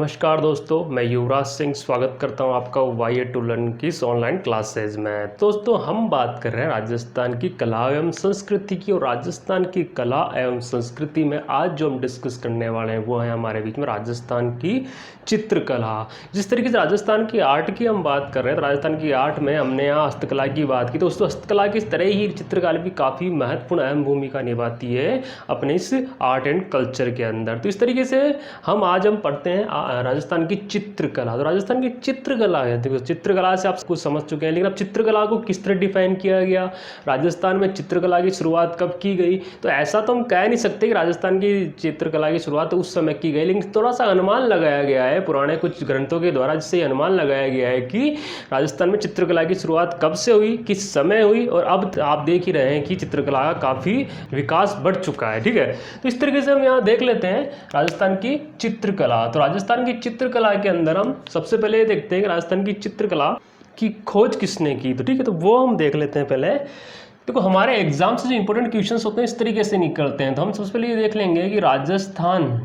नमस्कार दोस्तों, मैं युवराज सिंह स्वागत करता हूं आपका वाई टू लर्न की इस ऑनलाइन क्लासेज में। दोस्तों, हम बात कर रहे हैं राजस्थान की कला एवं संस्कृति की। और राजस्थान की कला एवं संस्कृति में आज जो हम डिस्कस करने वाले हैं वो है हमारे बीच में राजस्थान की चित्रकला। जिस तरीके से राजस्थान की आर्ट की हम बात कर रहे हैं तो राजस्थान की आर्ट में हमने यहाँ हस्तकला की बात की, तो दोस्तों हस्तकला की तरह ही चित्रकला भी काफ़ी महत्वपूर्ण अहम भूमिका निभाती है अपने इस आर्ट एंड कल्चर के अंदर। तो इस तरीके से आज हम पढ़ते हैं राजस्थान की चित्रकला। तो राजस्थान की चित्रकला है, देखो चित्रकला से आप कुछ समझ चुके हैं, लेकिन अब चित्रकला को किस तरह डिफाइन किया गया, राजस्थान में चित्रकला की शुरुआत कब की गई। तो ऐसा तो हम कह नहीं सकते कि राजस्थान की चित्रकला की शुरुआत उस समय की गई, लेकिन थोड़ा सा अनुमान लगाया गया है पुराने कुछ ग्रंथों के द्वारा, जिससे अनुमान लगाया गया है कि राजस्थान में चित्रकला की शुरुआत कब से हुई, किस समय हुई। और अब आप देख ही रहे हैं कि चित्रकला का काफ़ी विकास बढ़ चुका है। ठीक है, तो इस तरीके से हम यहाँ देख लेते हैं राजस्थान की चित्रकला। तो राजस्थान की चित्रकला के अंदर हम सबसे पहले ये देखते हैं कि राजस्थान की चित्रकला की खोज किसने की। तो ठीक है, तो वो हम देख लेते हैं पहले। देखो, हमारे एग्जाम से जो इंपॉर्टेंट क्वेश्चंस होते हैं इस तरीके से निकलते हैं। तो हम सबसे पहले ये देख लेंगे कि राजस्थान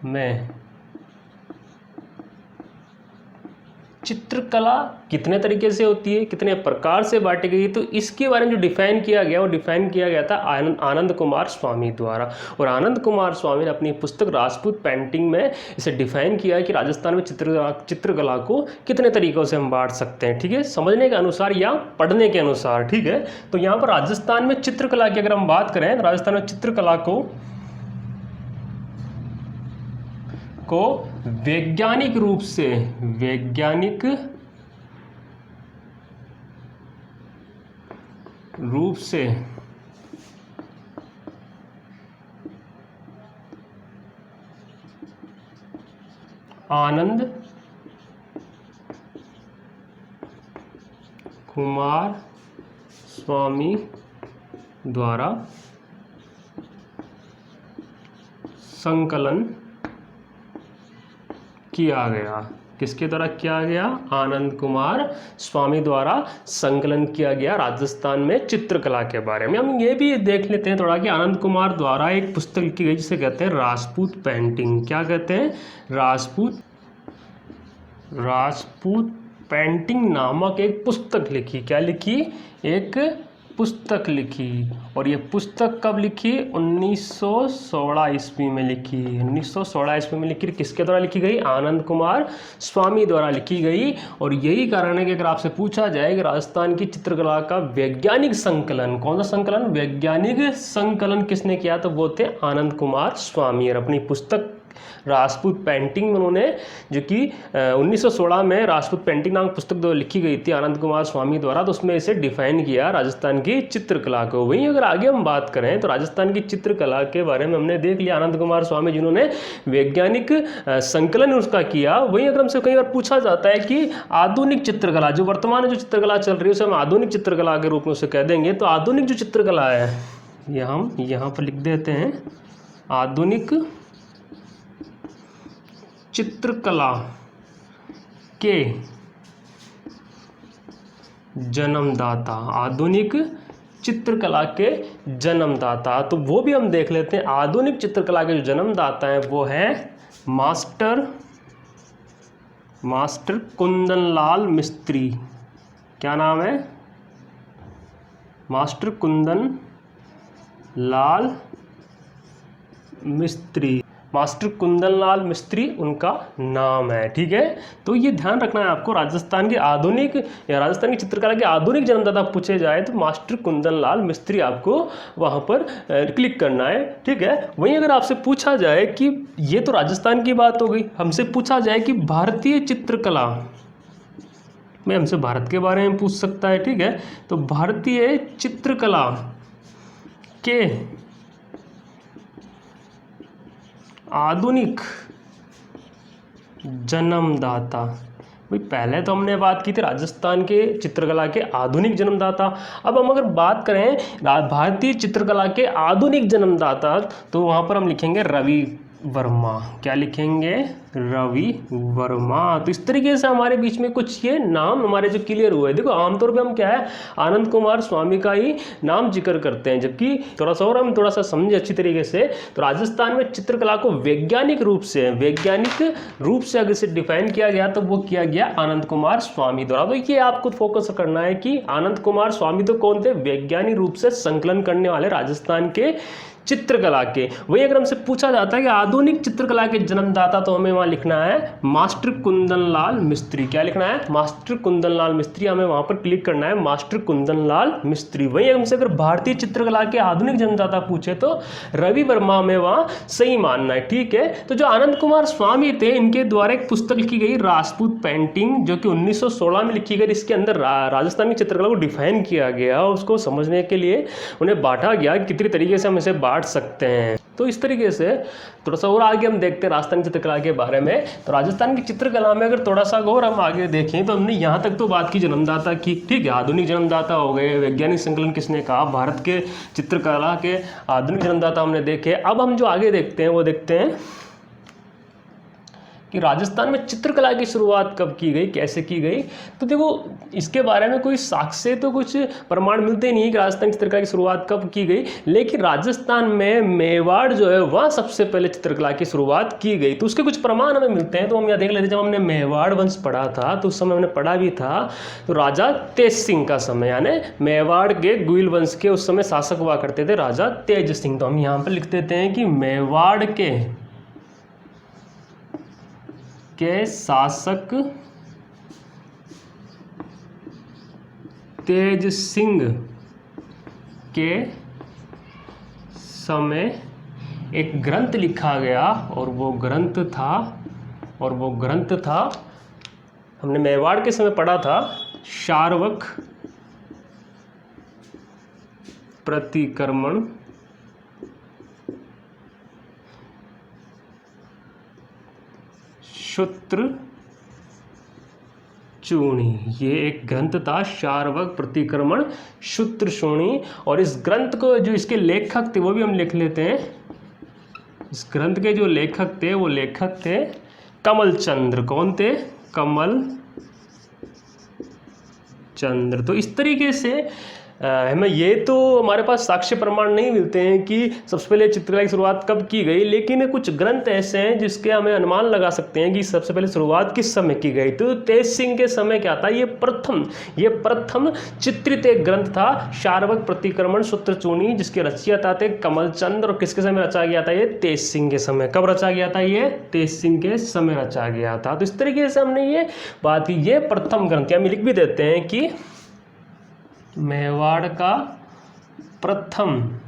में चित्रकला कितने तरीके से होती है, कितने प्रकार से बांटी गई है, तो इसके बारे में जो डिफाइन किया गया वो डिफाइन किया गया था आनंद कुमार स्वामी द्वारा। और आनंद कुमार स्वामी ने अपनी पुस्तक राजपूत पेंटिंग में इसे डिफाइन किया है कि राजस्थान में चित्रकला को कितने तरीकों से हम बांट सकते हैं। ठीक है, समझने के अनुसार या पढ़ने के अनुसार। ठीक है, तो यहाँ पर राजस्थान में चित्रकला की अगर हम बात करें तो राजस्थान में चित्रकला को वैज्ञानिक रूप से आनंद कुमार स्वामी द्वारा संकलन किया गया। किसके द्वारा किया गया? आनंद कुमार स्वामी द्वारा संकलन किया गया राजस्थान में चित्रकला के बारे में। हम ये भी देख लेते हैं थोड़ा कि आनंद कुमार द्वारा एक पुस्तक लिखी गई जिसे कहते हैं राजपूत पेंटिंग। क्या कहते हैं? राजपूत पेंटिंग नामक एक पुस्तक लिखी। क्या लिखी? एक पुस्तक लिखी। और ये पुस्तक कब लिखी? 1916 ईस्वी में लिखी। 1916 ईस्वी में लिखी। किसके द्वारा लिखी गई? आनंद कुमार स्वामी द्वारा लिखी गई। और यही कारण है कि अगर आपसे पूछा जाए कि राजस्थान की चित्रकला का वैज्ञानिक संकलन, कौन सा संकलन? वैज्ञानिक संकलन किसने किया? तो वो थे आनंद कुमार स्वामी। और अपनी पुस्तक राजपूत पेंटिंग में उन्होंने, जो कि 1916 में राजपूत पेंटिंग नामक पुस्तक जो लिखी गई थी आनंद कुमार स्वामी द्वारा, तो उसमें इसे डिफाइन किया राजस्थान की चित्रकला को। वहीं अगर आगे हम बात करें तो राजस्थान की चित्रकला के बारे में हमने देख लिया आनंद कुमार स्वामी जिन्होंने वैज्ञानिक संकलन उसका किया। वहीं अगर हमसे कई बार पूछा जाता है कि आधुनिक चित्रकला, जो वर्तमान में जो चित्रकला चल रही है उसे हम आधुनिक चित्रकला के रूप में उसे कह देंगे। तो आधुनिक जो चित्रकला है ये हम यहाँ पर लिख देते हैं, आधुनिक चित्रकला के जन्मदाता, आधुनिक चित्रकला के जन्मदाता। तो वो भी हम देख लेते हैं। आधुनिक चित्रकला के जो जन्मदाता हैं वो है मास्टर कुंदनलाल मिस्त्री। क्या नाम है? मास्टर कुंदन लाल मिस्त्री। मास्टर कुंदनलाल मिस्त्री उनका नाम है। ठीक है, तो ये ध्यान रखना है आपको। राजस्थान की आधुनिक या राजस्थान की चित्रकला के आधुनिक जन्मदाता पूछे जाए तो मास्टर कुंदनलाल मिस्त्री आपको वहाँ पर क्लिक करना है। ठीक है, वहीं अगर आपसे पूछा जाए कि ये तो राजस्थान की बात हो गई, हमसे पूछा जाए कि भारतीय चित्रकला में, हमसे भारत के बारे में पूछ सकता है। ठीक है, तो भारतीय चित्रकला के आधुनिक जन्मदाता। भाई पहले तो हमने बात की थी राजस्थान के चित्रकला के आधुनिक जन्मदाता। अब हम अगर बात करें भारतीय चित्रकला के आधुनिक जन्मदाता तो वहाँ पर हम लिखेंगे रवि वर्मा। क्या लिखेंगे? रवि वर्मा। तो इस तरीके से हमारे बीच में कुछ ये नाम हमारे जो क्लियर हुए। देखो आमतौर पे हम क्या है, आनंद कुमार स्वामी का ही नाम जिक्र करते हैं, जबकि थोड़ा सा और हम थोड़ा सा समझे अच्छी तरीके से तो राजस्थान में चित्रकला को वैज्ञानिक रूप से अगर इसे डिफाइन किया गया तो वो किया गया आनंद कुमार स्वामी द्वारा। तो ये आपको फोकस करना है कि आनंद कुमार स्वामी तो कौन थे, वैज्ञानिक रूप से संकलन करने वाले राजस्थान के चित्रकला के। वही अगर हमसे पूछा जाता है कि आधुनिक चित्रकला के जन्मदाता, तो हमें वहाँ लिखना है मास्टर कुंदन लाल मिस्त्री। क्या लिखना है, मास्टर कुंदन लाल मिस्त्री। हमें वहाँ पर क्लिक करना है, मास्टर कुंदन लाल मिस्त्री। वही हमसे अगर भारतीय चित्रकला के आधुनिक जन्मदाता पूछे तो रवि वर्मा में वहाँ सही मानना है। ठीक है, तो जो आनंद कुमार स्वामी थे, इनके द्वारा एक पुस्तक लिखी गई राजपूत पेंटिंग, जो कि 1916 में लिखी गई। इसके अंदर राजस्थान की चित्रकला को डिफाइन किया गया, उसको समझने के लिए उन्हें बांटा गया कितनी तरीके से हम इसे बांट सकते हैं। तो इस तरीके से थोड़ा सा और आगे हम देखते हैं राजस्थान की चित्रकला के बारे में। तो राजस्थान की चित्रकला में अगर थोड़ा सा और हम आगे देखें तो हमने यहाँ तक तो बात की जन्मदाता की, ठीक है, आधुनिक जन्मदाता हो गए, वैज्ञानिक संकलन किसने कहा, भारत के चित्रकला के आधुनिक जन्मदाता हमने देखे। अब हम जो आगे देखते हैं वो देखते हैं कि राजस्थान में चित्रकला की शुरुआत कब की गई, कैसे की गई। तो देखो इसके बारे में कोई साक्ष्य तो कुछ प्रमाण मिलते नहीं है कि राजस्थान की चित्रकला की शुरुआत कब की गई, लेकिन राजस्थान में मेवाड़ जो है वहाँ सबसे पहले चित्रकला की शुरुआत की गई। तो उसके कुछ प्रमाण हमें मिलते हैं। तो हम यहाँ देख लेते हैं, जब हमने मेवाड़ वंश पढ़ा था तो उस समय हमने पढ़ा भी था, तो राजा तेज सिंह का समय, यानी मेवाड़ के गुइल वंश के उस समय शासक हुआ करते थे राजा तेज सिंह। तो हम यहाँ पर लिख देते हैं कि मेवाड़ के शासक तेज सिंह के समय एक ग्रंथ लिखा गया, और वो ग्रंथ था हमने मेवाड़ के समय पढ़ा था, शार्वक प्रतिक्रमण शूत्र चूणी। ये एक ग्रंथ था, शार्वक प्रतिक्रमण शूत्र चूणी। और इस ग्रंथ को जो इसके लेखक थे वो भी हम लिख लेते हैं। इस ग्रंथ के जो लेखक थे वो लेखक थे कमल चंद्र। कौन थे, कमल चंद्र। तो इस तरीके से हमें ये तो हमारे पास साक्ष्य प्रमाण नहीं मिलते हैं कि सबसे पहले चित्रकला की शुरुआत कब की गई, लेकिन कुछ ग्रंथ ऐसे हैं जिसके हमें अनुमान लगा सकते हैं कि सबसे पहले शुरुआत किस समय की गई। तो तेज सिंह के समय क्या था, ये प्रथम चित्रित एक ग्रंथ था, शार्वक प्रतिक्रमण सूत्र चूणी, जिसके रचयिता थे कमल चंद्र। और किसके समय रचा गया था, ये तेज सिंह के समय। कब रचा गया था, ये तेज सिंह के समय रचा गया था। तो इस तरीके से हमने ये बात की, ये प्रथम ग्रंथ। हम लिख भी देते हैं कि मेवाड़ का प्रथम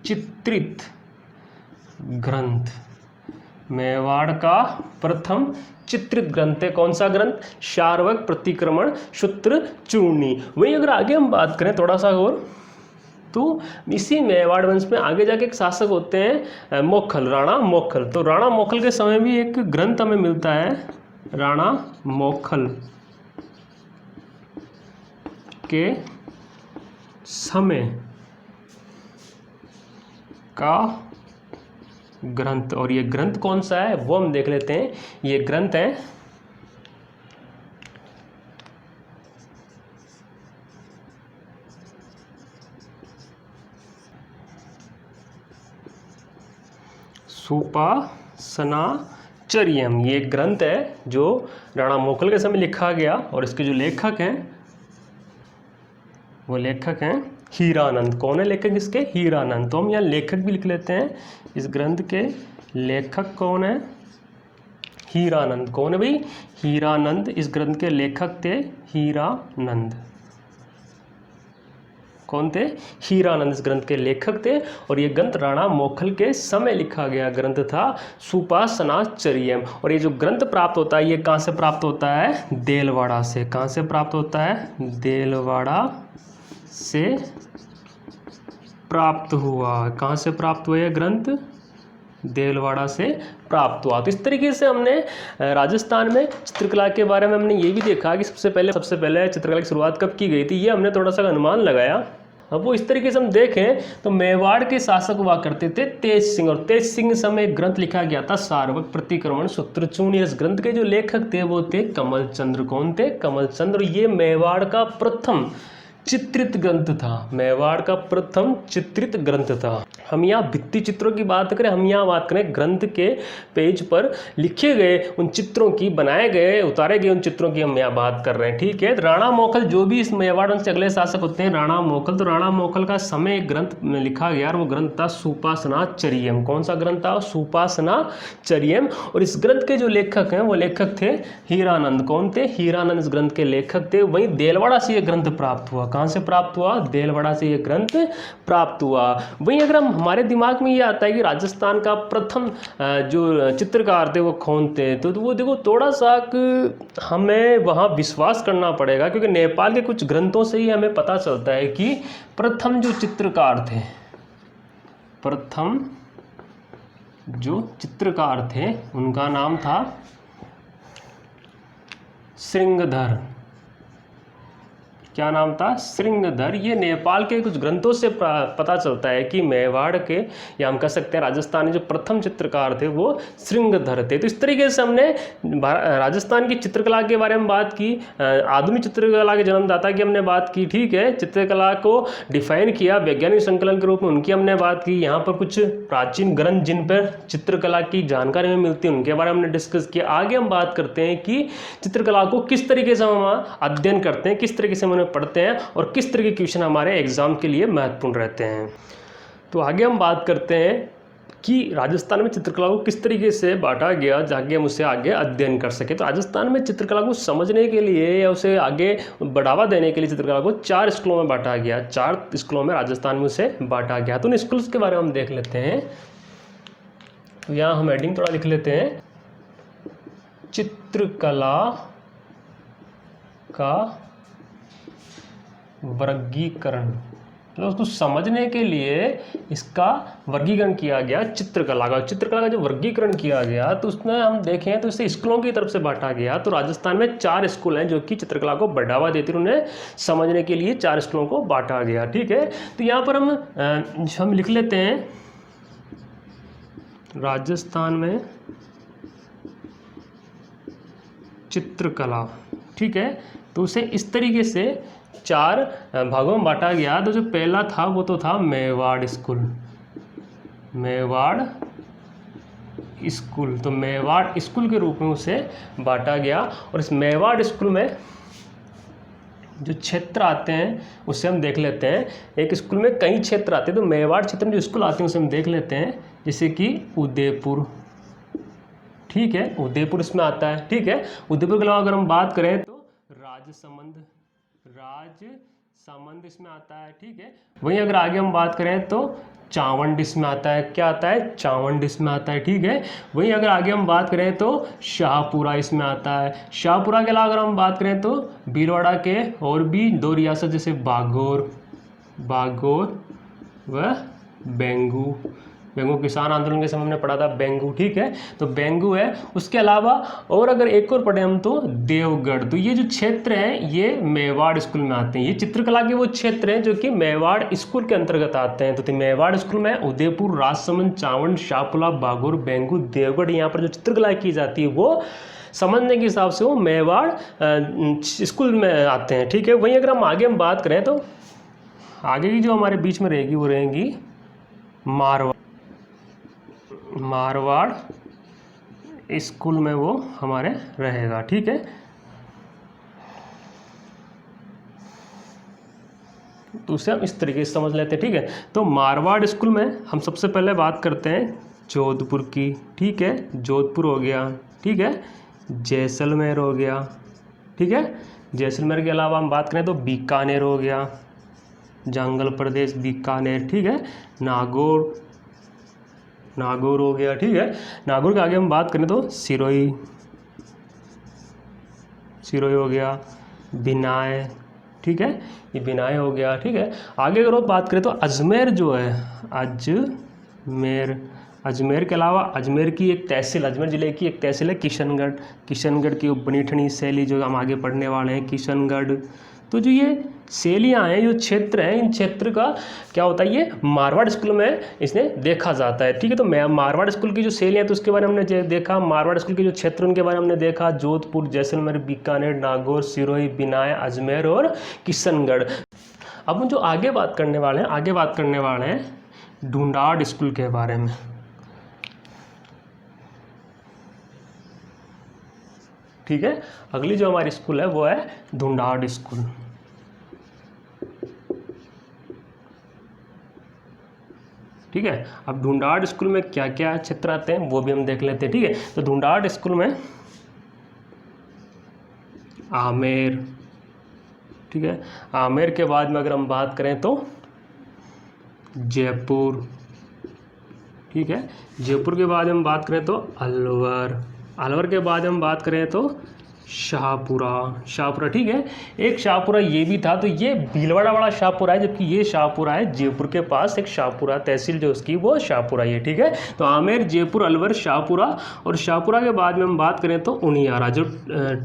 चित्रित ग्रंथ, मेवाड़ का प्रथम चित्रित ग्रंथ है कौन सा ग्रंथ, शार्वक प्रतिक्रमण शूत्र चूर्णी। वहीं अगर आगे हम बात करें थोड़ा सा और, तो इसी मेवाड़ वंश में आगे जाके एक शासक होते हैं मोखल, राणा मोखल। तो राणा मोखल के समय भी एक ग्रंथ हमें मिलता है, राणा मोखल के समय का ग्रंथ। और ये ग्रंथ कौन सा है वो हम देख लेते हैं। ये ग्रंथ है सुपासनाचर्यम। ये ग्रंथ है जो राणा मोखल के समय लिखा गया, और इसके जो लेखक हैं वो लेखक हैं हीरानंद। कौन है लेखक इसके, हीरानंद। तो हम यहाँ लेखक भी लिख लेते हैं, इस ग्रंथ के लेखक कौन है, हीरानंद। कौन है भाई, हीरानंद। इस ग्रंथ के लेखक थे हीरानंद। कौन थे, हीरानंद इस ग्रंथ के लेखक थे। और ये ग्रंथ राणा मोखल के समय लिखा गया ग्रंथ था, सुपासनाचर्यम। और ये जो ग्रंथ प्राप्त होता है ये कहाँ से प्राप्त होता है, देलवाड़ा से। कहाँ से प्राप्त होता है, देलवाड़ा से प्राप्त हुआ। कहाँ से प्राप्त हुआ यह ग्रंथ, देलवाड़ा से प्राप्त हुआ। तो इस तरीके से हमने राजस्थान में चित्रकला के बारे में हमने ये भी देखा कि सबसे पहले चित्रकला की शुरुआत कब की गई थी, ये हमने थोड़ा सा अनुमान लगाया। अब वो इस तरीके से हम देखें तो मेवाड़ के शासक हुआ करते थे तेज सिंह, और तेज सिंह समय एक ग्रंथ लिखा गया था सार्वक प्रतिक्रमण सूत्रचूर्ण। इस ग्रंथ के जो लेखक थे वो थे कमल चंद्र। कौन थे? कमल चंद्र। ये मेवाड़ का प्रथम चित्रित ग्रंथ था, मेवाड़ का प्रथम चित्रित ग्रंथ था। हम यहाँ भित्ति चित्रों की बात करें, हम यहाँ बात करें ग्रंथ के पेज पर लिखे गए उन चित्रों की, बनाए गए उतारे गए उन चित्रों की हम यहाँ बात कर रहे हैं। ठीक है, राणा मोखल जो भी इस मेवाड़ वंश के अगले शासक होते हैं, राणा मोखल, तो राणा मोखल का समय एक ग्रंथ में लिखा गया और वो ग्रंथ था सुपासनाचर्यम। कौन सा ग्रंथ था? सुपासनाचर्यम। और इस ग्रंथ के जो लेखक हैं वो लेखक थे हीरानंद। कौन थे? हीरानंद इस ग्रंथ के लेखक थे। वहीं देलवाड़ा से ये ग्रंथ प्राप्त हुआ। कहाँ से प्राप्त हुआ? देलवाड़ा से ये ग्रंथ प्राप्त हुआ। वहीं अगर हम हमारे दिमाग में ये आता है कि राजस्थान का प्रथम जो चित्रकार थे वो कौन थे, तो वो देखो थोड़ा सा हमें वहाँ विश्वास करना पड़ेगा, क्योंकि नेपाल के कुछ ग्रंथों से ही हमें पता चलता है कि प्रथम जो चित्रकार थे, प्रथम जो चित्रकार थे उनका नाम था श्रृंगधर। क्या नाम था? श्रृंगधर। ये नेपाल के कुछ ग्रंथों से पता चलता है कि मेवाड़ के, या हम कह सकते हैं राजस्थान के जो प्रथम चित्रकार थे वो श्रृंगधर थे। तो इस तरीके से हमने राजस्थान की चित्रकला के बारे में बात की, आधुनिक चित्रकला के जन्मदाता की हमने बात की। ठीक है, चित्रकला को डिफाइन किया वैज्ञानिक संकलन के रूप में, उनकी हमने बात की। यहाँ पर कुछ प्राचीन ग्रंथ जिन पर चित्रकला की जानकारी हमें मिलती है उनके बारे में हमने डिस्कस किया। आगे हम बात करते हैं कि चित्रकला को किस तरीके से हम अध्ययन करते हैं, किस तरीके से हम पढ़ते हैं और किस तरह के क्वेश्चन हमारे एग्जाम के लिए महत्वपूर्ण रहते हैं। तो आगे हम बात करते हैं कि राजस्थान में चित्रकला को किस तरीके से बांटा गया ताकि हम उसे आगे अध्ययन कर सकें। तो राजस्थान में चित्रकला को समझने के लिए या उसे आगे बढ़ावा देने के लिए चित्रकला को 4 स्कूलों में बांटा गया। 4 स्कूलों में राजस्थान में उसे बांटा गया। तो उन स्कूल्स के बारे में हम देख लेते हैं। तो यहाँ हम हेडिंग थोड़ा लिख लेते हैं, चित्रकला का वर्गीकरण। तो उसको समझने के लिए इसका वर्गीकरण किया गया चित्रकला का। चित्रकला का जो वर्गीकरण किया गया तो उसमें हम देखें तो इसे स्कूलों की तरफ से बांटा गया। तो राजस्थान में 4 स्कूल हैं जो कि चित्रकला को बढ़ावा देते हैं, उन्हें समझने के लिए 4 स्कूलों को बांटा गया। ठीक है, तो यहाँ पर हम लिख लेते हैं राजस्थान में चित्रकला। ठीक है, तो उसे इस तरीके से 4 भागों में बांटा गया। तो जो पहला था वो तो था मेवाड़ स्कूल। मेवाड़ स्कूल, तो मेवाड़ स्कूल के रूप में उसे बांटा गया। और इस मेवाड़ स्कूल में जो क्षेत्र आते हैं उससे हम देख लेते हैं। एक स्कूल में कई क्षेत्र आते हैं, तो मेवाड़ क्षेत्र में जो स्कूल आते हैं उसे हम देख लेते हैं, जैसे कि उदयपुर। ठीक है, उदयपुर इसमें आता है। ठीक है, उदयपुर के अलावा अगर हम बात करें तो राजसमंद इसमें आता है। ठीक है, वहीं अगर आगे हम बात करें तो चावंड इसमें आता है। क्या आता है? चावंड इसमें आता है। ठीक है, वहीं अगर आगे हम बात करें तो शाहपुरा इसमें आता है। शाहपुरा के अलावा अगर हम बात करें तो भीलवाड़ा के और भी 2 रियासत जैसे बागोर व बेंगू किसान आंदोलन के समय हमने पढ़ा था बेंगू। ठीक है, तो बेंगू है। उसके अलावा और अगर एक और पढ़े हम तो देवगढ़। तो ये जो क्षेत्र हैं ये मेवाड़ स्कूल में आते हैं। ये चित्रकला के वो क्षेत्र हैं जो कि मेवाड़ स्कूल के अंतर्गत आते हैं। तो मेवाड़ स्कूल में उदयपुर, राजसमंद, चावंड, शाहपुरा, बागोर, बेंगू, देवगढ़, यहाँ पर जो चित्रकला की जाती है वो समझने के हिसाब से वो मेवाड़ स्कूल में आते हैं। ठीक है, वहीं अगर हम आगे हम बात करें तो आगे की जो हमारे बीच में रहेगी वो रहेंगी मारवाड़ स्कूल में वो हमारे रहेगा। ठीक है, तो उसे हम इस तरीके से समझ लेते हैं। ठीक है, तो मारवाड़ स्कूल में हम सबसे पहले बात करते हैं जोधपुर की। ठीक है, जोधपुर हो गया। ठीक है, जैसलमेर हो गया। ठीक है, जैसलमेर के अलावा हम बात करें तो बीकानेर हो गया, जंगल प्रदेश बीकानेर। ठीक है, नागौर हो गया। ठीक है, नागौर के आगे हम बात करें तो सिरोही हो गया, बिनाय। ठीक है, ये बिनाय हो गया। ठीक है, आगे अगर बात करें तो अजमेर जो है, अजमेर के अलावा अजमेर की एक तहसील, अजमेर ज़िले की एक तहसील है किशनगढ़ की उपनीठनी शैली जो हम आगे पढ़ने वाले हैं, किशनगढ़। तो जो ये शैलियाँ हैं, जो क्षेत्र हैं, इन क्षेत्र का क्या होता है, ये मारवाड़ स्कूल में इसने देखा जाता है। ठीक है, तो मारवाड़ स्कूल की जो शैलियाँ हैं तो उसके बारे में हमने देखा, मारवाड़ स्कूल के जो क्षेत्र उनके बारे में हमने देखा, जोधपुर, जैसलमेर, बीकानेर, नागौर, सिरोही, बिनाय, अजमेर और किशनगढ़। अब हम जो आगे बात करने वाले हैं ढूंढाड़ स्कूल के बारे में। ठीक है, अगली जो हमारी स्कूल है वो है ढूंढाड़ स्कूल। ठीक है, अब ढूंढाड़ स्कूल में क्या क्या क्षेत्र आते हैं वो भी हम देख लेते हैं। ठीक है, तो ढूंढाड़ स्कूल में आमेर, ठीक है, आमेर के बाद में अगर हम बात करें तो जयपुर, ठीक है, जयपुर के बाद हम बात करें तो अलवर, अलवर के बाद हम बात करें तो शाहपुरा। ठीक है, एक शाहपुरा ये भी था, तो ये भीलवाड़ा वाला शाहपुरा है, जबकि ये शाहपुरा है जयपुर के पास, एक शाहपुरा तहसील जो उसकी वो शाहपुरा ही है। ठीक है, तो आमेर, जयपुर, अलवर, शाहपुरा, और शाहपुरा के बाद में हम बात करें तो उनियारा, जो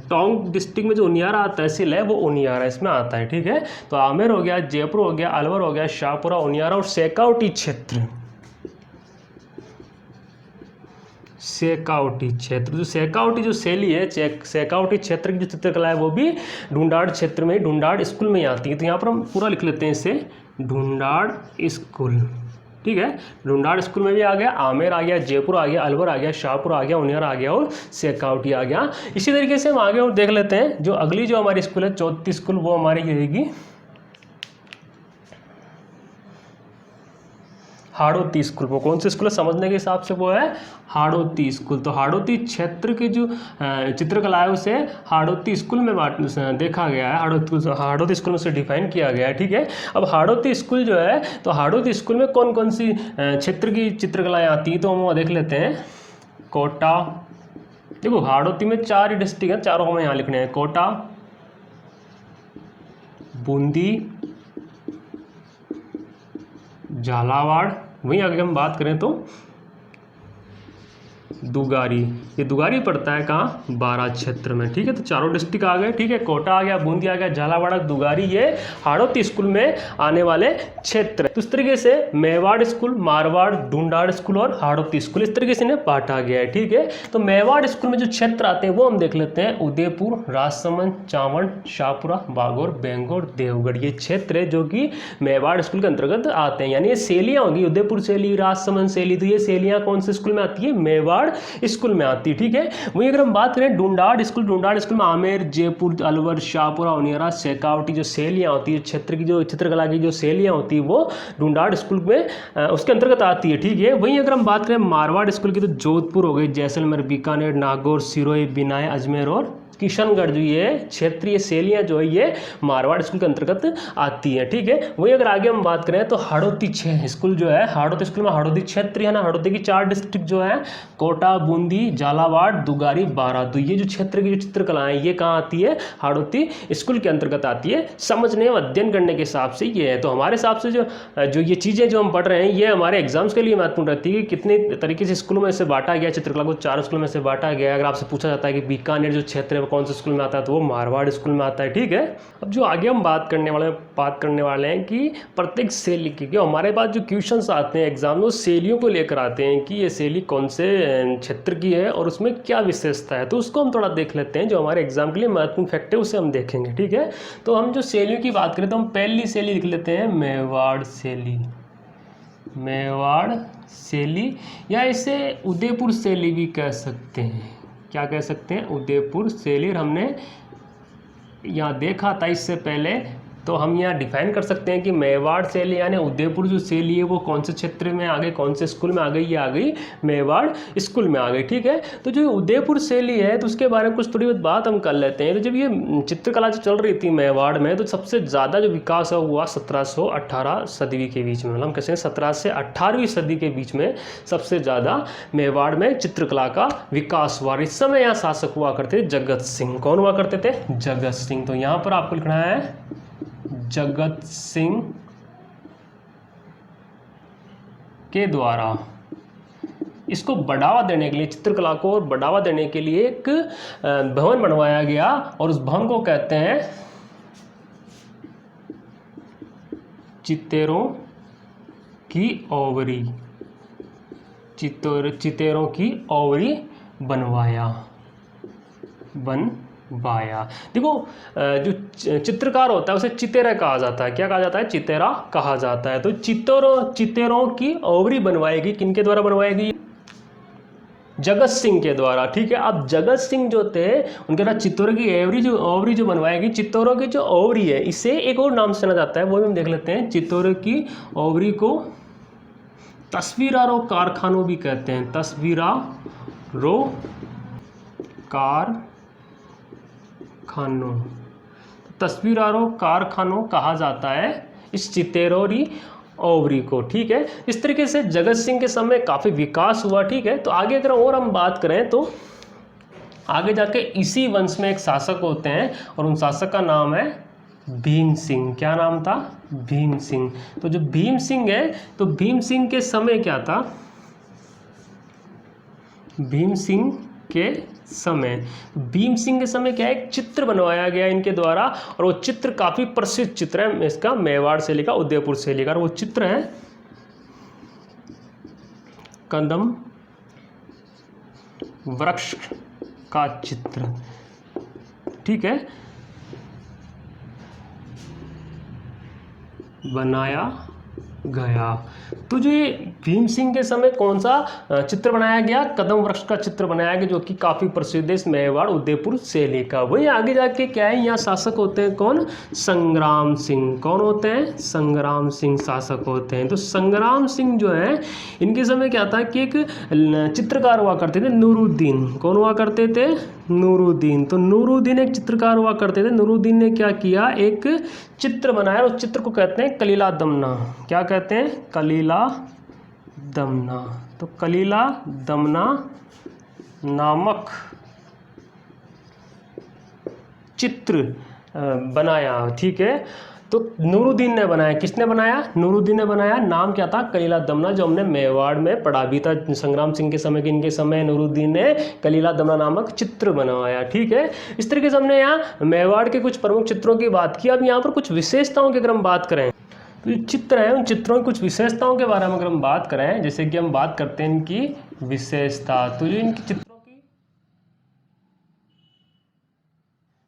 टोंक डिस्ट्रिक्ट में जो उनियारा तहसील है वो उनियारा इसमें आता है। ठीक है, तो आमेर हो गया, जयपुर हो गया, अलवर हो गया, शाहपुरा, उनियारा और शेखावटी क्षेत्र। शेखावटी क्षेत्र, जो शेखावटी जो शैली है, शेखावटी क्षेत्र की जो चित्रकला है वो भी ढूंढाड़ क्षेत्र में, ढूंढाड़ स्कूल में ही आती है। तो यहाँ पर हम पूरा लिख लेते हैं इसे, ढूंढाड़ स्कूल। ठीक है, ढूंढाड़ स्कूल में भी आ गया, आमेर आ गया, जयपुर आ गया, अलवर आ गया, शाहपुर आ गया, उनियारा आ गया और शेखावटी आ गया। इसी तरीके से हम आगे और देख लेते हैं, जो अगली जो हमारी स्कूल है चौथी स्कूल, वो हमारी रहेगी हाड़ौती स्कूल। वो कौन सी स्कूल है समझने के हिसाब से वो है हाड़ौती स्कूल। तो हाड़ौती क्षेत्र की जो चित्रकला है उसे हाड़ौती स्कूल में देखा गया है, हाड़ौती स्कूल में से डिफाइन किया गया है। ठीक है, अब हाड़ौती स्कूल जो है, तो हाड़ौती स्कूल में कौन कौन सी क्षेत्र की चित्रकलाएँ आती हैं, तो हम वो देख लेते हैं। कोटा, देखो हाड़ौती में 4 डिस्ट्रिक्ट हैं, चारों हमें यहाँ लिखने हैं, कोटा, बूंदी, झालावाड़, वहीं आगे हम बात करें तो दुगारी, ये दुगारी पड़ता है कहाँ, बारां क्षेत्र में। ठीक है, तो चारों डिस्ट्रिक्ट आ गए। ठीक है, कोटा आ गया, बूंदी आ गया, झालावाड़, दुगारी, ये हाड़ौती स्कूल में आने वाले क्षेत्र। तो इस तरीके से मेवाड़ स्कूल, मारवाड़, ढूंढाड़ स्कूल और हाड़ौती स्कूल, इस तरीके से इन्हें बांटा गया है। ठीक है, तो मेवाड़ स्कूल में जो क्षेत्र आते हैं वो हम देख लेते हैं, उदयपुर, राजसमंद, चावंड, शाहपुरा, बागौर, बेंगौर, देवगढ़, ये क्षेत्र है जो कि मेवाड़ स्कूल के अंतर्गत आते हैं। यानी ये शैलियाँ होंगी, उदयपुर शैली, राजसमंद शैली, तो ये शैलियाँ कौन से स्कूल में आती है, मेवाड़ स्कूल में आती है। ठीक है, वहीं अगर हम बात करें ढूंढाड़ स्कूल, ढूंढाड़ स्कूल में आमेर, जयपुर, अलवर, शाहपुरा, उनियारा, शेखावटी जो शैलियाँ होती है, क्षेत्र की जो चित्रकला की जो शैलियाँ होती है वो ढूंढाड़ स्कूल में उसके अंतर्गत आती है। ठीक है, वहीं अगर हम बात करें मारवाड़ स्कूल की, तो जोधपुर हो गई, जैसलमेर, बीकानेर, नागौर, सिरोही, बिनाय, अजमेर और किशनगढ़, जो ये क्षेत्रीय शैलियाँ जो है ये मारवाड़ स्कूल के अंतर्गत आती है। ठीक है, वही अगर आगे हम बात करें तो हाड़ौती स्कूल जो है, हाड़ौती स्कूल में हाड़ौती क्षेत्र है ना, हाड़ौती की 4 डिस्ट्रिक्ट जो है, कोटा, बूंदी, झालावाड़, दुगारी, बारां, तो ये जो क्षेत्र की जो चित्रकला है ये कहाँ आती है, हाड़ौती स्कूल के अंतर्गत आती है। समझने और अध्ययन करने के हिसाब से ये है। तो हमारे हिसाब से जो ये चीज़ें जो हम पढ़ रहे हैं ये हमारे एग्जाम्स के लिए महत्वपूर्ण रहती है कि कितने तरीके से स्कूलों में से बांटा गया, चित्रकला को 4 स्कूलों में से बांटा गया। अगर आपसे पूछा जाता है कि बीकानेर जो क्षेत्र है कौन से स्कूल में आता है, तो वो मारवाड़ स्कूल में आता है। ठीक है, अब जो आगे हम बात करने वाले हैं कि प्रत्येक शैली की, हमारे पास जो क्वेश्चंस आते हैं एग्जाम में, वो शैलियों को लेकर आते हैं कि ये शैली कौन से क्षेत्र की है और उसमें क्या विशेषता है, तो उसको हम थोड़ा देख लेते हैं। जो हमारे एग्जाम के लिए महत्वपूर्ण फैक्ट है उसे हम देखेंगे। ठीक है, तो हम जो शैलियों की बात करें तो हम पहली शैली लिख लेते हैं मेवाड़ शैली, मेवाड़ शैली, या इसे उदयपुर शैली भी कह सकते हैं। क्या कह सकते हैं, उदयपुर शैली। हमने यहाँ देखा था इससे पहले, तो हम यहाँ डिफाइन कर सकते हैं कि मेवाड़ शैली यानी उदयपुर जो शैली है वो कौन से क्षेत्र में आ गई, कौन से स्कूल में आ गई, ये आ गई मेवाड़ स्कूल में आ गई। ठीक है, तो जो उदयपुर शैली है तो उसके बारे में कुछ थोड़ी बहुत बात हम कर लेते हैं। तो जब ये चित्रकला जो चल रही थी मेवाड़ में, तो सबसे ज़्यादा जो विकास हुआ 1718 सदी के बीच में, मतलब हम कहते हैं 17 से 18वीं सदी के बीच में सबसे ज़्यादा मेवाड़ में चित्रकला का विकास हुआ। इस समय यहाँ शासक हुआ करते जगत सिंह। कौन हुआ करते थे, जगत सिंह। तो यहाँ पर आपको लिखना है जगत सिंह के द्वारा इसको बढ़ावा देने के लिए, चित्रकला को बढ़ावा देने के लिए एक भवन बनवाया गया और उस भवन को कहते हैं चितेरों की ओवरी, चितेरों की ओवरी बनवाया। देखो जो चित्रकार होता है उसे चितेरा कहा जाता है। क्या कहा जाता है? चितेरा कहा जाता है। तो चितेरों की ओवरी बनवाएगी। किनके द्वारा बनवाएगी? जगत सिंह के द्वारा। ठीक है। अब जगत सिंह जो थे उनके द्वारा चित्तौरों की ओवरी जो बनवाएगी, चित्तौरों की जो ओवरी है इसे एक और नाम से जाना जाता है, वो भी हम देख लेते हैं। चित्तौरों की ओवरी को तस्वीरारो कारखानों भी कहते हैं। तस्वीरारो कारखानों, तस्वीरारो कारखानों कहा जाता है इस चितेरोरी ओवरी को। ठीक है। इस तरीके से जगत सिंह के समय काफ़ी विकास हुआ। ठीक है। तो आगे अगर और हम बात करें तो आगे जाके इसी वंश में एक शासक होते हैं और उन शासक का नाम है भीम सिंह। क्या नाम था? भीम सिंह। तो जो भीम सिंह है, तो भीम सिंह के समय क्या था? भीम सिंह के समय क्या है? एक चित्र बनवाया गया इनके द्वारा और वो चित्र काफ़ी प्रसिद्ध चित्र है। इसका मेवाड़ शैली का, उदयपुर शैली का, और वो चित्र है कदम वृक्ष का चित्र। ठीक है। बनाया गया। तो जो ये भीम सिंह के समय कौन सा चित्र बनाया गया? कदम वृक्ष का चित्र बनाया गया, जो कि काफ़ी प्रसिद्ध है इस मेवाड़ उदयपुर शैली का। वही आगे जाके क्या है, यहाँ शासक होते हैं कौन? संग्राम सिंह। कौन होते हैं? संग्राम सिंह शासक होते हैं। तो संग्राम सिंह जो है इनके समय क्या था कि एक चित्रकार हुआ करते थे, नूरुद्दीन। कौन हुआ करते थे? नूरुद्दीन। तो नूरुद्दीन एक चित्रकार हुआ करते थे। नूरुद्दीन ने क्या किया? एक चित्र बनाया। उस चित्र को कहते हैं कलीला दमना। क्या कहते हैं? कलीला दमना। तो कलीला दमना नामक चित्र बनाया। ठीक है। तो नूरुद्दीन ने बनाया। किसने बनाया? नूरुद्दीन ने बनाया। नाम क्या था? कलीला दमना, जो हमने मेवाड़ में पढ़ा भी था संग्राम सिंह के समय। इनके समय नूरुद्दीन ने कलीला दमना नामक चित्र बनवाया। ठीक है। इस तरीके से हमने यहाँ मेवाड़ के कुछ प्रमुख चित्रों की बात की। अब यहाँ पर कुछ विशेषताओं की अगर हम बात करें तो जो चित्र हैं उन चित्रों की कुछ विशेषताओं के बारे में अगर हम बात करें, जैसे कि हम बात करते हैं इनकी विशेषता, तो जो इनकी चित्रों की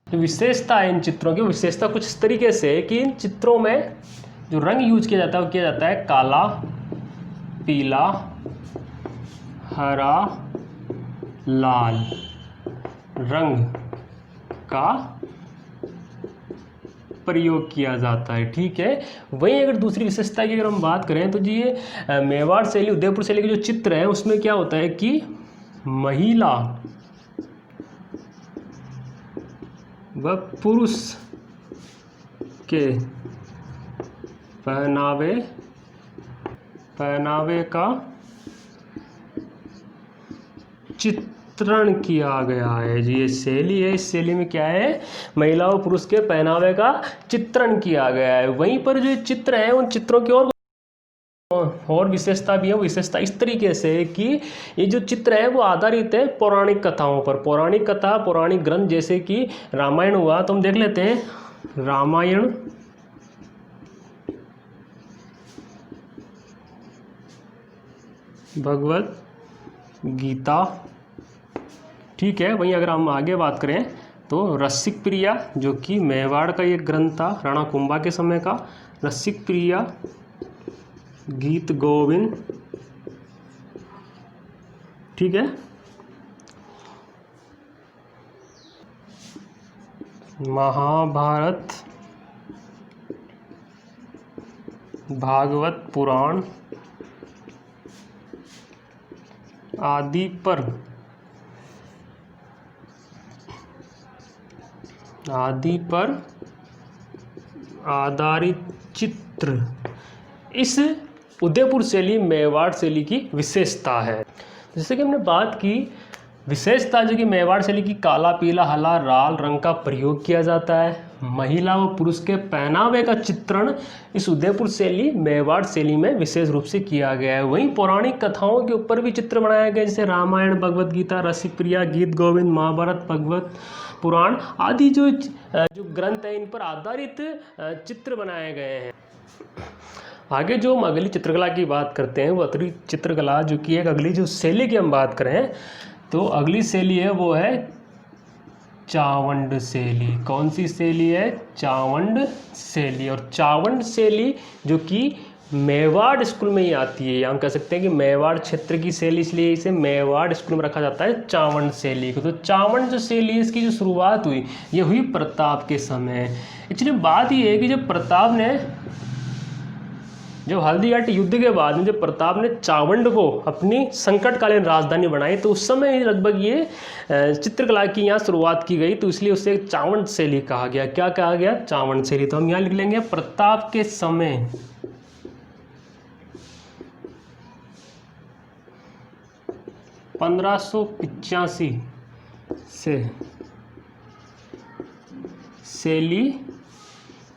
जो विशेषता है, इन चित्रों की विशेषता कुछ इस तरीके से कि इन चित्रों में जो रंग यूज किया जाता है वो किया जाता है काला, पीला, हरा, लाल रंग का प्रयोग किया जाता है। ठीक है। वहीं अगर दूसरी विशेषता की अगर हम बात करें तो जी ये मेवाड़ शैली, उदयपुर शैली के जो चित्र है उसमें क्या होता है कि महिला व पुरुष के पहनावे का चित्रण किया गया है। जी ये शैली है। इस शैली में क्या है? महिला और पुरुष के पहनावे का चित्रण किया गया है। वहीं पर जो चित्र हैं उन चित्रों की और विशेषता भी है। विशेषता इस तरीके से कि ये जो चित्र है वो आधारित है पौराणिक कथाओं पर। पौराणिक कथा, पौराणिक ग्रंथ जैसे कि रामायण हुआ, तो हम देख लेते हैं रामायण, भगवत गीता। ठीक है। वहीं अगर हम आगे बात करें तो रसिक प्रिया, जो कि मेवाड़ का एक ग्रंथ था राणा कुंभा के समय का, रसिक प्रिया, गीत गोविंद। ठीक है। महाभारत, भागवत पुराण आदि पर आधारित चित्र इस उदयपुर शैली, मेवाड़ शैली की विशेषता है। जैसे कि हमने बात की विशेषता जो कि मेवाड़ शैली की काला, पीला, हरा, लाल रंग का प्रयोग किया जाता है। महिला व पुरुष के पहनावे का चित्रण इस उदयपुर शैली, मेवाड़ शैली में विशेष रूप से किया गया है। वहीं पौराणिक कथाओं के ऊपर भी चित्र बनाया गया, जैसे रामायण, भगवत गीता, रसिक प्रिया, गीत गोविंद, महाभारत, भगवत पुराण आदि जो ग्रंथ है इन पर आधारित चित्र बनाए गए हैं। आगे जो हम अगली चित्रकला की बात करते हैं वो अगली चित्रकला जो कि एक अगली जो शैली की हम बात करें तो अगली शैली है वो है चावंड शैली। कौन सी शैली है? चावंड शैली। और चावंड शैली जो कि मेवाड़ स्कूल में ही आती है, या हम कह सकते हैं कि मेवाड़ क्षेत्र की शैली, इसलिए इसे मेवाड़ स्कूल में रखा जाता है चावंड शैली को। तो चावंड जो शैली है इसकी जो शुरुआत हुई ये हुई प्रताप के समय। एक्चुअली बात ये है कि जब प्रताप ने जब हल्दीघाटी युद्ध के बाद में जब प्रताप ने चावंड को अपनी संकटकालीन राजधानी बनाई तो उस समय लगभग ये चित्रकला की यहाँ शुरुआत की गई, तो इसलिए उसे चावंड शैली कहा गया। क्या कहा गया? चावंड शैली। तो हम यहाँ लिख लेंगे प्रताप के समय 1585 से शैली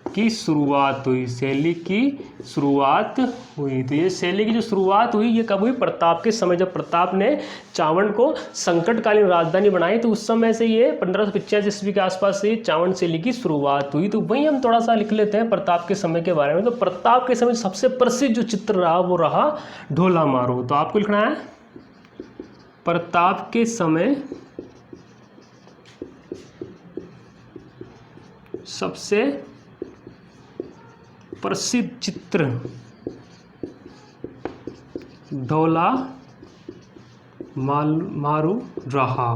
की शुरुआत हुई। शैली की शुरुआत हुई। तो ये शैली की जो शुरुआत हुई ये कब हुई? प्रताप के समय। जब प्रताप ने चावंड को संकटकालीन राजधानी बनाई तो उस समय से ये 1585 ईस्वी के आसपास से चावंड शैली की शुरुआत हुई। तो वहीं हम थोड़ा सा लिख लेते हैं प्रताप के समय के बारे में। तो प्रताप के समय सबसे प्रसिद्ध जो चित्र रहा वो रहा ढोला मारू। तो आपको लिखना है प्रताप के समय सबसे प्रसिद्ध चित्र ढोला मारू रहा।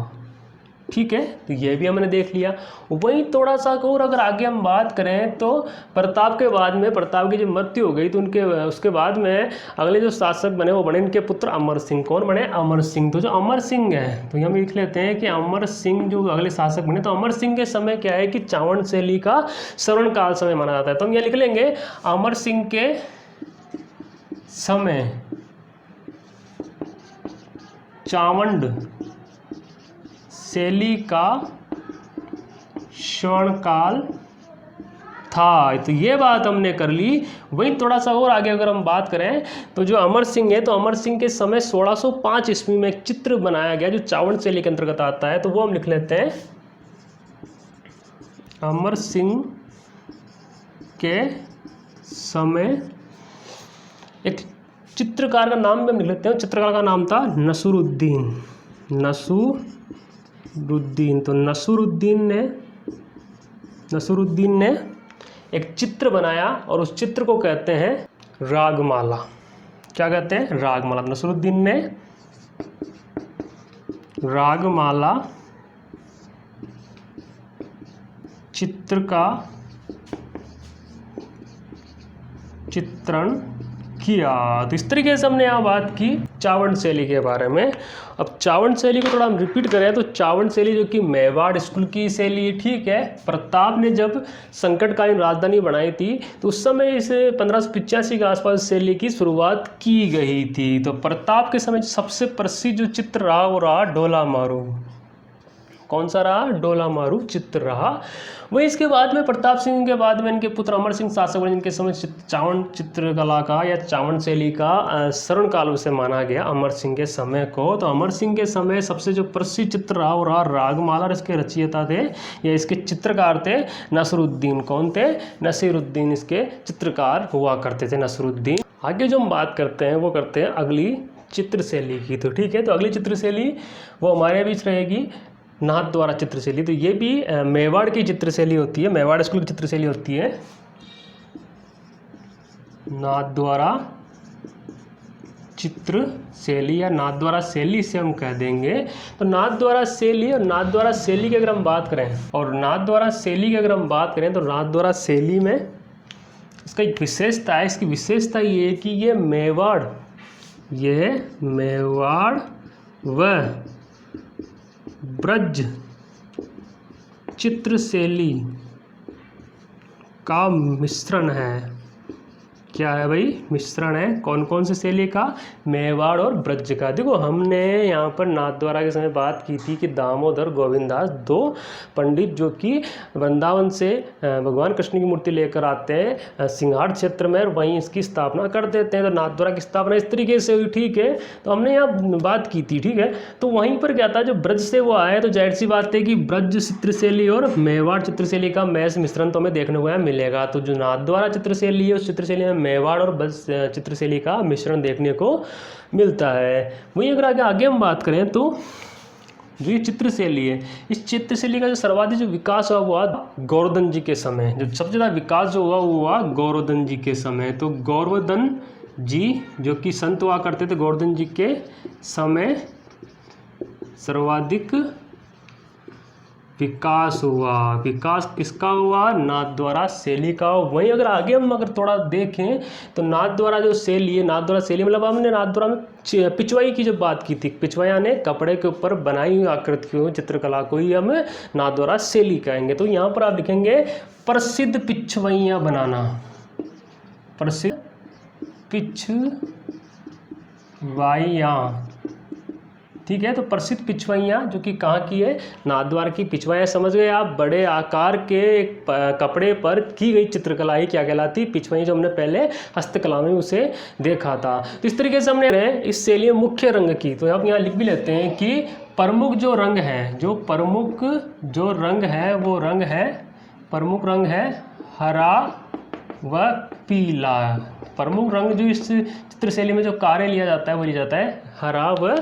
ठीक है, तो ये भी हमने देख लिया। वहीं थोड़ा सा और अगर आगे हम बात करें तो प्रताप के बाद में प्रताप की जब मृत्यु हो गई तो उनके उसके बाद में अगले जो शासक बने वो बने इनके पुत्र अमर सिंह। कौन बने? अमर सिंह। तो जो अमर सिंह है तो हम लिख लेते हैं कि अमर सिंह जो अगले शासक बने, तो अमर सिंह के समय क्या है कि चावंड शैली का स्वर्ण काल समय माना जाता है। तो हम ये लिख लेंगे अमर सिंह के समय चावंड शैली का स्वर्णकाल था। तो ये बात हमने कर ली। वहीं थोड़ा सा और आगे अगर हम बात करें तो जो अमर सिंह है तो अमर सिंह के समय 1605 ईस्वी में एक चित्र बनाया गया जो चावंड शैली के अंतर्गत आता है। तो वो हम लिख लेते हैं अमर सिंह के समय एक चित्रकार का नाम भी हम लिख लेते हैं। चित्रकार का नाम था नसरुद्दीन। तो नसरुद्दीन ने एक चित्र बनाया और उस चित्र को कहते हैं रागमाला। क्या कहते हैं? रागमाला। नसरुद्दीन ने रागमाला चित्र का चित्रण किया। तो इस तरीके से हमने यहाँ बात की चावंड शैली के बारे में। अब चावंड शैली को थोड़ा हम रिपीट करें तो चावंड शैली जो कि मेवाड़ स्कूल की शैली, ठीक है। प्रताप ने जब संकटकालीन राजधानी बनाई थी तो उस समय इस 1585 के आसपास शैली की शुरुआत की गई थी। तो प्रताप के समय सबसे प्रसिद्ध जो चित्र रहा वो रहा ढोला मारू। कौन सा रहा? ढोला मारू चित्र रहा। वही इसके बाद में प्रताप सिंह के बाद में इनके पुत्र अमर सिंह शासक बने, जिनके समय चावंड चित्रकला का या चावंड शैली का स्वर्ण काल उसे माना गया अमर सिंह के समय को। तो अमर सिंह के समय सबसे जो प्रसिद्ध चित्र रहा वो रहा रागमाला। और इसके रचयिता थे या इसके चित्रकार थे नसरुद्दीन। कौन थे? नसीरुद्दीन इसके चित्रकार हुआ करते थे, नसरुद्दीन। आगे जो हम बात करते हैं वो करते हैं अगली चित्र शैली की। तो ठीक है, तो अगली चित्र शैली वो हमारे बीच रहेगी नाथ द्वारा चित्रशैली। तो ये भी मेवाड़ की चित्रशैली होती है, मेवाड़ स्कूल की चित्रशैली होती है नाथ द्वारा चित्रशैली या नाथ द्वारा शैली से हम कह देंगे। तो नाथ द्वारा शैली और नाथ द्वारा शैली की अगर हम बात करें तो नाथ द्वारा शैली में इसका एक विशेषता है। इसकी विशेषता ये है कि ये मेवाड़ व ब्रज चित्रशैली का मिश्रण है। क्या है भाई, मिश्रण है। कौन कौन से शैली का, मेवाड़ और ब्रज का। देखो हमने यहाँ पर नाथद्वारा के समय बात की थी कि दामोदर गोविंददास दो पंडित जो कि वृंदावन से भगवान कृष्ण की मूर्ति लेकर आते हैं सिंघाड़ क्षेत्र में, और वहीं इसकी स्थापना कर देते हैं। तो नाथद्वारा की स्थापना इस तरीके से हुई, ठीक है। तो हमने यहाँ बात की थी, ठीक है। तो वहीं पर क्या था, जो ब्रज से वो आए, तो जाहिर सी बात है कि ब्रज चित्रशैली और मेवाड़ चित्रशैली का मैच मिश्रण तो हमें देखने को यहाँ मिलेगा। तो जो नाथद्वारा चित्रशैली है, उस चित्रशैली में मेवाड़ और ब्रज चित्रशैली का मिश्रण देखने को मिलता है। वहीं अगर आगे हम बात करें तो जो ये चित्रशैली है, इस चित्रशैली का जो सर्वाधिक जो विकास हुआ गौरधन जी के समय। जो सबसे ज़्यादा विकास जो हुआ गौरधन जी के समय। तो गौरधन जी जो कि संत हुआ करते थे, गौरधन जी के समय सर्वाधिक विकास हुआ। विकास किसका हुआ, नाथद्वारा शैली का। वहीं अगर आगे हम थोड़ा देखें तो नाथद्वारा जो शैली है, नाथद्वारा शैली मतलब हमने नाथद्वारा में पिछवाई की जब बात की थी, पिछवाई ने कपड़े के ऊपर बनाई हुई आकृतियों चित्रकला को ही हम नाथद्वारा शैली कहेंगे। तो यहाँ पर आप लिखेंगे प्रसिद्ध पिछवाइयाँ बनाना, प्रसिद्ध पिछवाइयाँ, ठीक है। तो प्रसिद्ध पिछवाइयाँ जो कि कहाँ की है, नाथद्वारा की पिछवाइयाँ समझ गए आप, बड़े आकार के कपड़े पर की गई चित्रकला ही क्या कहलाती, पिछवाइयाँ, जो हमने पहले हस्तकला में उसे देखा था। तो इस तरीके से हमने इस शैली में मुख्य रंग की, तो आप यहाँ लिख भी लेते हैं कि प्रमुख जो रंग है, जो प्रमुख जो रंग है वो रंग है, प्रमुख रंग है हरा व पीला। प्रमुख रंग जो इस चित्रशैली में जो कार्य लिया जाता है वो लिया जाता है हरा व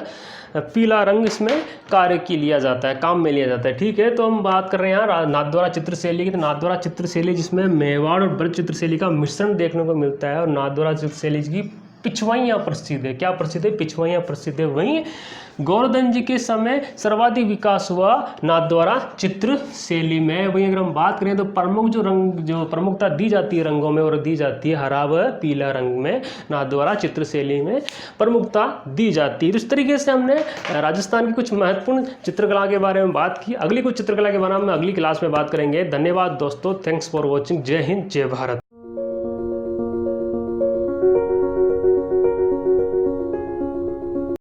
पीला रंग, इसमें कार्य की लिया जाता है, काम में लिया जाता है, ठीक है। तो हम बात कर रहे हैं यहाँ नाथद्वारा चित्रशैली की। तो नाथद्वारा चित्रशैली जिसमें मेवाड़ और ब्रज चित्रशैली का मिश्रण देखने को मिलता है, और नाथद्वारा चित्रशैली की पिछवाइयाँ प्रसिद्ध है। क्या प्रसिद्ध है, पिछवाइयाँ प्रसिद्ध है। वहीं गौरधन जी के समय सर्वाधिक विकास हुआ नाथद्वारा चित्रशैली में। वहीं अगर हम बात करें तो प्रमुख जो रंग, जो प्रमुखता दी जाती है रंगों में, और दी जाती है हरा व पीला रंग में, नाथद्वारा चित्रशैली में प्रमुखता दी जाती है। तो इस तरीके से हमने राजस्थान की कुछ महत्वपूर्ण चित्रकला के बारे में बात की। अगली कुछ चित्रकला के बारे में अगली क्लास में बात करेंगे। धन्यवाद दोस्तों, थैंक्स फॉर वॉचिंग। जय हिंद, जय भारत।